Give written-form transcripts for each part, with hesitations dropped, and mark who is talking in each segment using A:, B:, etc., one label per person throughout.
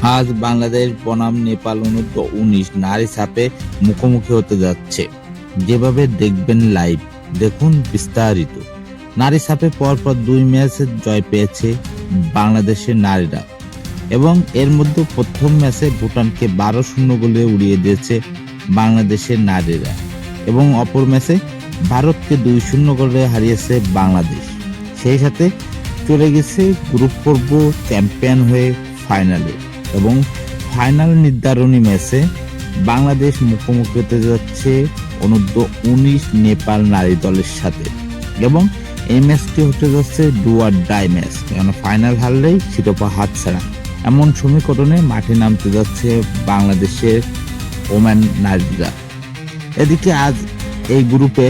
A: আজ বাংলাদেশ বনাম নেপাল অনূর্ধ্ব-19 নারী সাপে মুখোমুখি হতে যাচ্ছে। যেভাবে দেখবেন লাইভ, দেখুন বিস্তারিত। নারী সাপে পরপর 2 ম্যাচে জয় পেয়েছে বাংলাদেশের নারীরা এবং এর মধ্যে প্রথম ম্যাচে ভুটানকে 12-0 গোলে উড়িয়ে দিয়েছে বাংলাদেশের নারীরা এবং অপর ম্যাচে ভারতকে 2-0 গোলে হারিয়েছে বাংলাদেশ। সেই সাথে চলে গেছে গ্রুপ পর্ব চ্যাম্পিয়ন হয়ে ফাইনালে এবং ফাইনাল নির্ধারণী ম্যাচে বাংলাদেশ মুখোমুখি হতে যাচ্ছে অনূর্ধ্ব-19 নেপাল নারী দলের সাথে এবং এই ম্যাচটি হতে যাচ্ছে ডু অর ডাই ম্যাচ, কারণ ফাইনাল হারলেই শিরোপা হাতছাড়া এমন সমীকরণে মাঠে নামতে যাচ্ছে বাংলাদেশের ওমেন নারীরা। এদিকে আজ এই গ্রুপে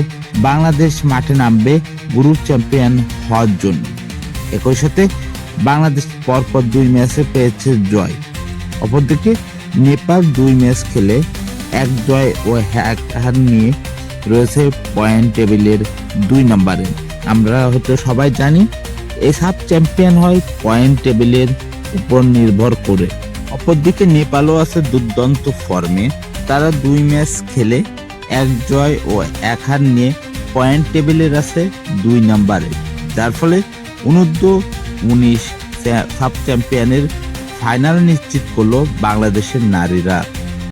A: বাংলাদেশ মাঠে নামবে গ্রুপ চ্যাম্পিয়ন হওয়ার জন্য। একই সাথে বাংলাদেশ পরপর 2 ম্যাচে পেয়েছে জয়। অপরদিকে নেপাল 2 ম্যাচ খেলে 1 জয় ও 1 হার নিয়ে রয়েছে পয়েন্ট টেবিলের 2 নম্বরে। আমরা হয়তো সবাই জানি এই সাব চ্যাম্পিয়ন হয় পয়েন্ট টেবিলের উপর নির্ভর করে। অপরদিকে নেপালও আছে দুর্দান্ত ফর্মে, তারা 2 ম্যাচ খেলে 1 জয় ও 1 হার নিয়ে পয়েন্ট টেবিলের আছে 2 নম্বরে, যার ফলে অনূর্ধ্ব-19 সাব চ্যাম্পিয়নের ফাইনাল নিশ্চিত করলো বাংলাদেশের নারীরা।